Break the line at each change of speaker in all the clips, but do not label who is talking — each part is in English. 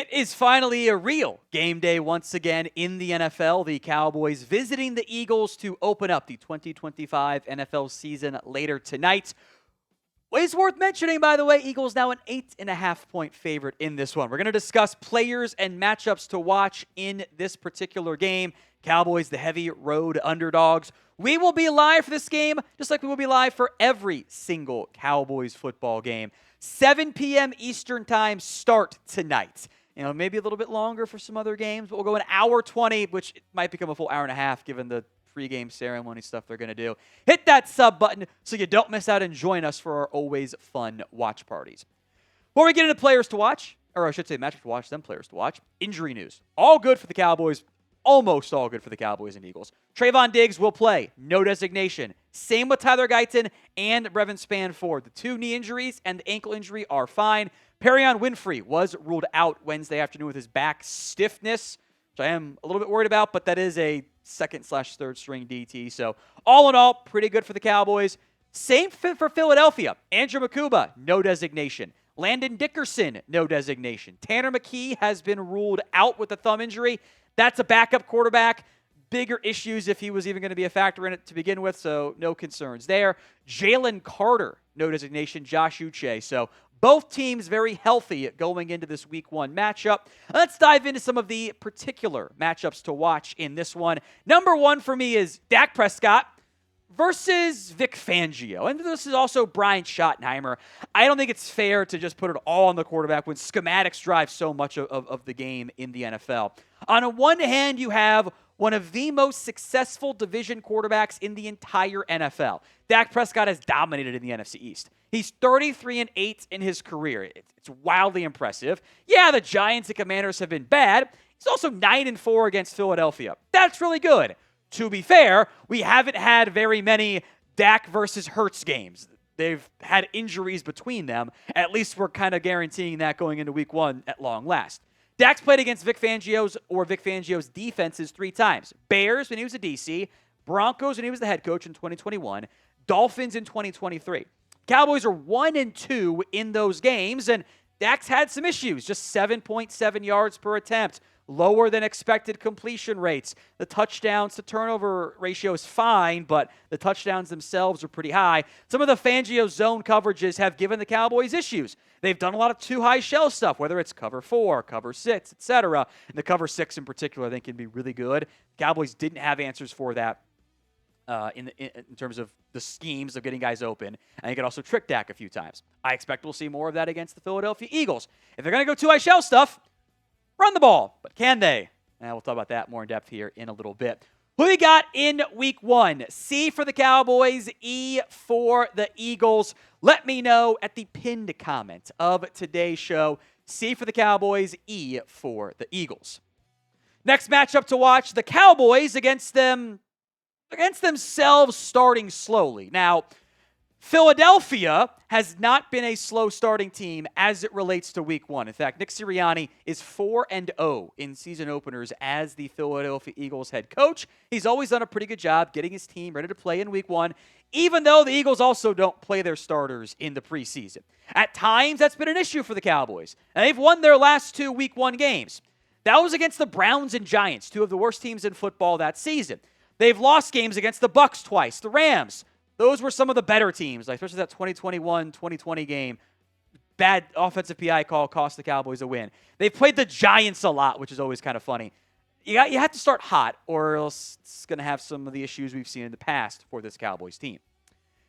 It is finally a real game day once again in the NFL. The Cowboys visiting the Eagles to open up the 2025 NFL season later tonight. It's worth mentioning, by the way, Eagles now an 8.5-point favorite in this one. We're going to discuss players and matchups to watch in this particular game. Cowboys, the heavy road underdogs. We will be live for this game, just like we will be live for every single Cowboys football game. 7 p.m. Eastern time start tonight. Maybe a little bit longer for some other games, but we'll go an hour 20, which might become a full hour and a half given the pregame ceremony stuff they're going to do. Hit that sub button so you don't miss out and join us for our always fun watch parties. Before we get into players to watch, or I should say matchups to watch, then players to watch, injury news. All good for the Cowboys. Almost all good for the Cowboys and Eagles. Trevon Diggs will play. No designation. Same with Tyler Guyton and Brevyn Spann-Ford. The 2 knee injuries and the ankle injury are fine. Perrion Winfrey was ruled out Wednesday afternoon with his back stiffness, which I am a little bit worried about, but that is a second/third string DT. So all in all, pretty good for the Cowboys. Same fit for Philadelphia. Andrew Mukuba, no designation. Landon Dickerson, no designation. Tanner McKee has been ruled out with a thumb injury. That's a backup quarterback. Bigger issues if he was even going to be a factor in it to begin with, so no concerns there. Jalen Carter, no designation. Josh Uche. So both teams very healthy going into this Week 1 matchup. Let's dive into some of the particular matchups to watch in this one. Number 1 for me is Dak Prescott versus Vic Fangio. And this is also Brian Schottenheimer. I don't think it's fair to just put it all on the quarterback when schematics drive so much of the game in the NFL. On one hand, you have one of the most successful division quarterbacks in the entire NFL. Dak Prescott has dominated in the NFC East. He's 33-8 in his career. It's wildly impressive. Yeah, the Giants and Commanders have been bad. He's also 9-4 against Philadelphia. That's really good. To be fair, we haven't had very many Dak versus Hurts games. They've had injuries between them. At least we're kind of guaranteeing that going into Week 1 at long last. Dak's played against Vic Fangio's defenses 3 times. Bears when he was a DC, Broncos when he was the head coach in 2021, Dolphins in 2023. Cowboys are 1-2 in those games, and Dak's had some issues. Just 7.7 yards per attempt, lower than expected completion rates. The touchdowns to turnover ratio is fine, but the touchdowns themselves are pretty high. Some of the Fangio zone coverages have given the Cowboys issues. They've done a lot of too high shell stuff, whether it's cover 4, cover 6, etc. And the cover 6 in particular, I think, can be really good. Cowboys didn't have answers for that in terms of the schemes of getting guys open. And they could also trick Dak a few times. I expect we'll see more of that against the Philadelphia Eagles. If they're going to go too high shell stuff, run the ball. But can they? And we'll talk about that more in depth here in a little bit. Who we got in Week 1? C for the Cowboys, E for the Eagles. Let me know at the pinned comment of today's show. C for the Cowboys, E for the Eagles. Next matchup to watch, the Cowboys against themselves starting slowly. Now, Philadelphia has not been a slow starting team as it relates to Week 1. In fact, Nick Sirianni is 4-0 in season openers as the Philadelphia Eagles head coach. He's always done a pretty good job getting his team ready to play in Week 1, even though the Eagles also don't play their starters in the preseason. At times, that's been an issue for the Cowboys, and they've won their last 2 Week 1 games. That was against the Browns and Giants, 2 of the worst teams in football that season. They've lost games against the Bucs twice, the Rams. Those were some of the better teams, especially that 2021-2020 game. Bad offensive PI call cost the Cowboys a win. They've played the Giants a lot, which is always kind of funny. You have to start hot, or else it's going to have some of the issues we've seen in the past for this Cowboys team.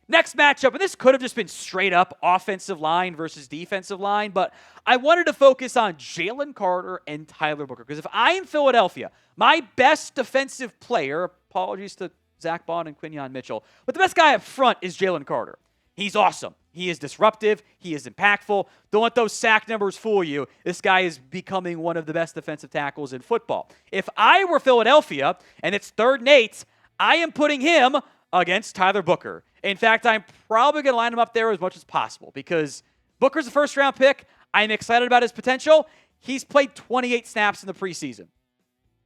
Next matchup, and this could have just been straight up offensive line versus defensive line, but I wanted to focus on Jalen Carter and Tyler Booker, because if I'm Philadelphia, my best defensive player, apologies to Zach Bond and Quinyon Mitchell, but the best guy up front is Jalen Carter. He's awesome. He is disruptive. He is impactful. Don't let those sack numbers fool you. This guy is becoming one of the best defensive tackles in football. If I were Philadelphia and it's 3rd and 8, I am putting him against Tyler Booker. In fact, I'm probably going to line him up there as much as possible because Booker's a first-round pick. I'm excited about his potential. He's played 28 snaps in the preseason.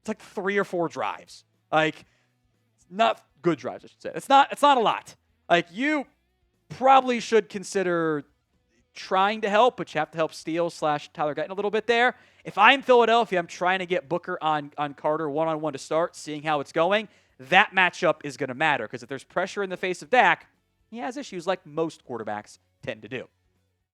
It's like 3 or 4 drives. Not good drives, I should say. It's not a lot. You probably should consider trying to help, but you have to help Steele / Tyler Guyton a little bit there. If I'm Philadelphia, I'm trying to get Booker on Carter one-on-one to start, seeing how it's going. That matchup is going to matter because if there's pressure in the face of Dak, he has issues like most quarterbacks tend to do.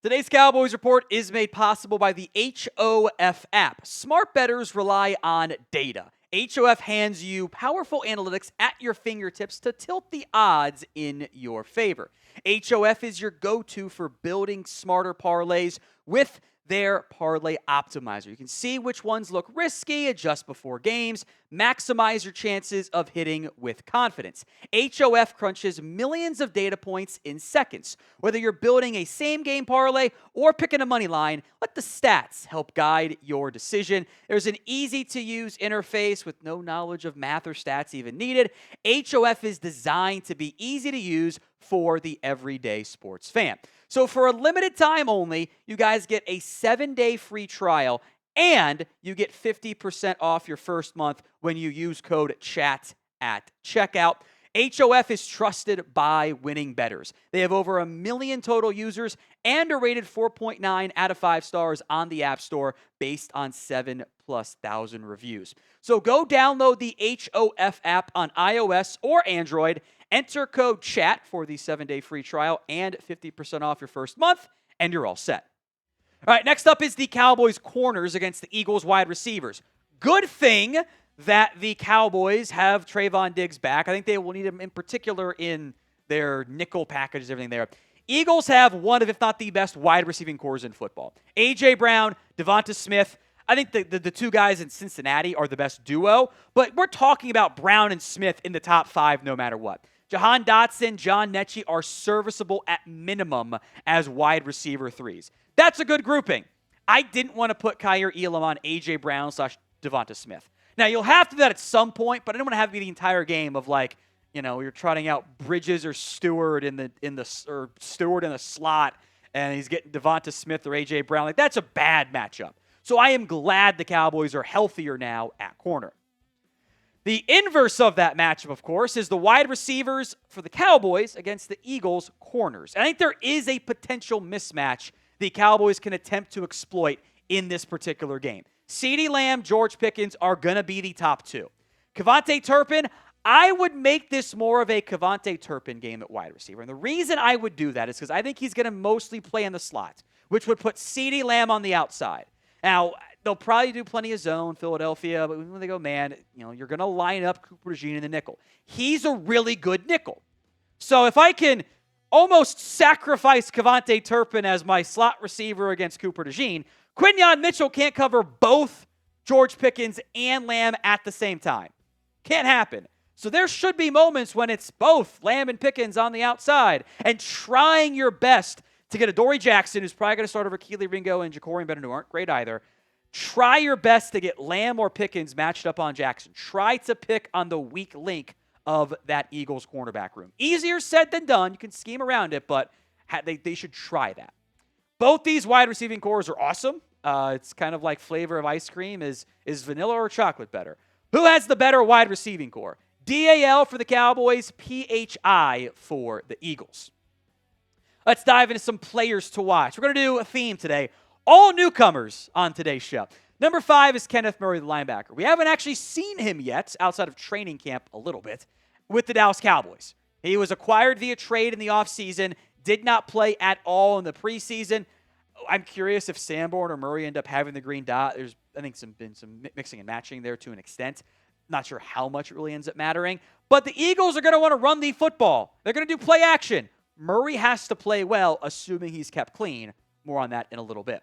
Today's Cowboys Report is made possible by the HOF app. Smart bettors rely on data. HOF hands you powerful analytics at your fingertips to tilt the odds in your favor. HOF is your go-to for building smarter parlays with their parlay optimizer. You can see which ones look risky, adjust before games, maximize your chances of hitting with confidence. HOF crunches millions of data points in seconds. Whether you're building a same-game parlay or picking a money line, let the stats help guide your decision. There's an easy-to-use interface with no knowledge of math or stats even needed. HOF is designed to be easy to use for the everyday sports fan. So for a limited time only, you guys get a 7-day free trial, and you get 50% off your first month when you use code CHAT at checkout. HOF is trusted by winning bettors. They have over 1 million total users and are rated 4.9 out of 5 stars on the App Store based on 7,000+ reviews. So go download the HOF app on iOS or Android. Enter code CHAT for the 7-day free trial and 50% off your first month, and you're all set. All right, next up is the Cowboys corners against the Eagles wide receivers. Good thing that the Cowboys have Trevon Diggs back. I think they will need him in particular in their nickel packages, everything there. Eagles have one of, if not the best, wide receiving cores in football. A.J. Brown, Devonta Smith. I think the two guys in Cincinnati are the best duo, but we're talking about Brown and Smith in the top 5 no matter what. Jahan Dotson, John Mechie are serviceable at minimum as wide receiver 3s. That's a good grouping. I didn't want to put Kaiir Elam on A.J. Brown / Devonta Smith. Now, you'll have to do that at some point, but I didn't want to have it be the entire game of like, you're trotting out Bridges or Stewart in the Stewart in the slot, and he's getting Devonta Smith or A.J. Brown. Like, that's a bad matchup. So I am glad the Cowboys are healthier now at corner. The inverse of that matchup, of course, is the wide receivers for the Cowboys against the Eagles' corners. I think there is a potential mismatch the Cowboys can attempt to exploit in this particular game. CeeDee Lamb, George Pickens are going to be the top 2. KaVontae Turpin, I would make this more of a KaVontae Turpin game at wide receiver. And the reason I would do that is because I think he's going to mostly play in the slot, which would put CeeDee Lamb on the outside. Now, they'll probably do plenty of zone, Philadelphia, but when they go man, you're going to line up Cooper DeJean in the nickel. He's a really good nickel. So if I can almost sacrifice KaVontae Turpin as my slot receiver against Cooper DeJean, Quinyon Mitchell can't cover both George Pickens and Lamb at the same time. Can't happen. So there should be moments when it's both Lamb and Pickens on the outside and trying your best to get Adoree Jackson, who's probably going to start over Keely Ringo and Ja'Cory Bennett, who aren't great either. Try your best to get Lamb or Pickens matched up on Jackson. Try to pick on the weak link of that Eagles cornerback room. Easier said than done. You can scheme around it, but they should try that. Both these wide receiving cores are awesome. It's kind of like flavor of ice cream. Is vanilla or chocolate better? Who has the better wide receiving core? DAL for the Cowboys, PHI for the Eagles. Let's dive into some players to watch. We're going to do a theme today. All newcomers on today's show. Number 5 is Kenneth Murray, the linebacker. We haven't actually seen him yet, outside of training camp a little bit, with the Dallas Cowboys. He was acquired via trade in the offseason, did not play at all in the preseason. I'm curious if Sanborn or Murray end up having the green dot. There's, I think, been some mixing and matching there to an extent. Not sure how much it really ends up mattering. But the Eagles are going to want to run the football. They're going to do play action. Murray has to play well, assuming he's kept clean. More on that in a little bit.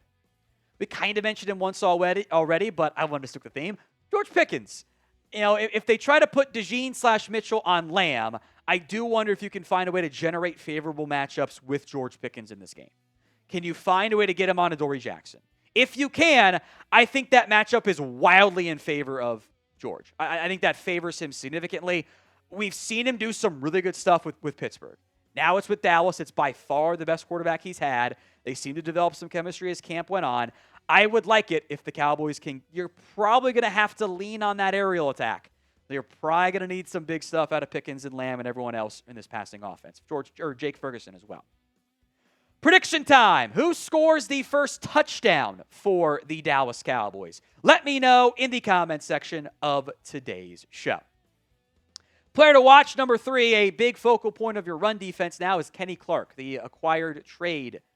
We kind of mentioned him once already, but I wanted to stick with the theme. George Pickens. If they try to put DeJean / Mitchell on Lamb, I do wonder if you can find a way to generate favorable matchups with George Pickens in this game. Can you find a way to get him on Adoree Jackson? If you can, I think that matchup is wildly in favor of George. I think that favors him significantly. We've seen him do some really good stuff with Pittsburgh. Now it's with Dallas. It's by far the best quarterback he's had. They seem to develop some chemistry as camp went on. I would like it if the Cowboys can. You're probably going to have to lean on that aerial attack. You're probably going to need some big stuff out of Pickens and Lamb and everyone else in this passing offense. Jake Ferguson as well. Prediction time. Who scores the first touchdown for the Dallas Cowboys? Let me know in the comment section of today's show. Player to watch, number 3, a big focal point of your run defense now is Kenny Clark, the acquired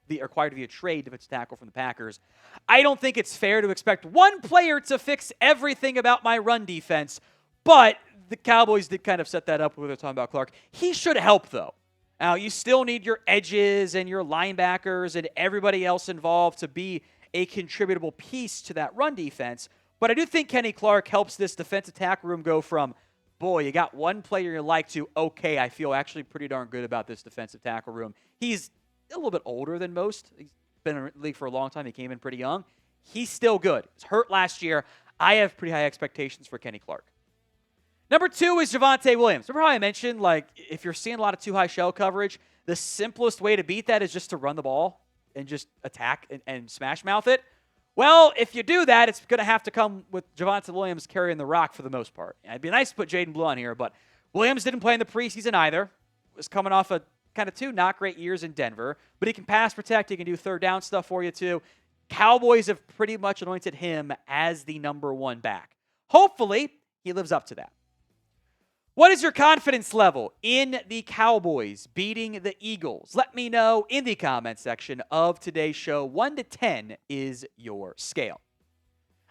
via trade defensive tackle from the Packers. I don't think it's fair to expect one player to fix everything about my run defense, but the Cowboys did kind of set that up when they're talking about Clark. He should help, though. Now, you still need your edges and your linebackers and everybody else involved to be a contributable piece to that run defense. But I do think Kenny Clark helps this defensive tackle room go from, boy, you got one player you like to, okay, I feel actually pretty darn good about this defensive tackle room. He's a little bit older than most. He's been in the league for a long time. He came in pretty young. He's still good. He was hurt last year. I have pretty high expectations for Kenny Clark. Number 2 is Javonte Williams. Remember how I mentioned, if you're seeing a lot of too high shell coverage, the simplest way to beat that is just to run the ball and just attack and smash mouth it? Well, if you do that, it's going to have to come with Javonte Williams carrying the rock for the most part. It'd be nice to put Jaden Blue on here, but Williams didn't play in the preseason either. Was coming off a kind of 2 not great years in Denver, but he can pass protect. He can do third down stuff for you too. Cowboys have pretty much anointed him as the number 1 back. Hopefully, he lives up to that. What is your confidence level in the Cowboys beating the Eagles? Let me know in the comment section of today's show. 1 to 10 is your scale.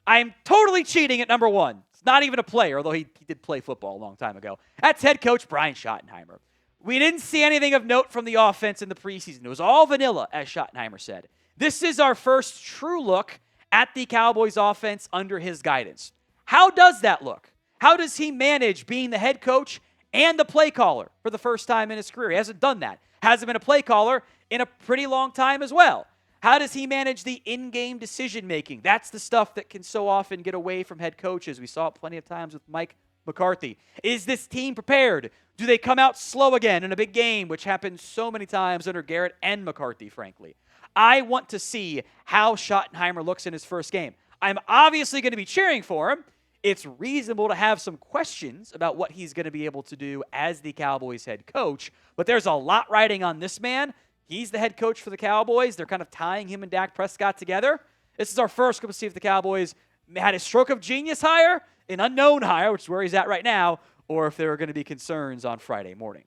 I'm totally cheating at number 1. It's not even a player, although he did play football a long time ago. That's head coach Brian Schottenheimer. We didn't see anything of note from the offense in the preseason. It was all vanilla, as Schottenheimer said. This is our first true look at the Cowboys offense under his guidance. How does that look? How does he manage being the head coach and the play caller for the first time in his career? He hasn't done that. Hasn't been a play caller in a pretty long time as well. How does he manage the in-game decision-making? That's the stuff that can so often get away from head coaches. We saw it plenty of times with Mike McCarthy. Is this team prepared? Do they come out slow again in a big game, which happened so many times under Garrett and McCarthy, frankly? I want to see how Schottenheimer looks in his first game. I'm obviously going to be cheering for him. It's reasonable to have some questions about what he's going to be able to do as the Cowboys head coach, but there's a lot riding on this man. He's the head coach for the Cowboys. They're kind of tying him and Dak Prescott together. This is our first look to see if the Cowboys had a stroke of genius hire, an unknown hire, which is where he's at right now, or if there are going to be concerns on Friday morning.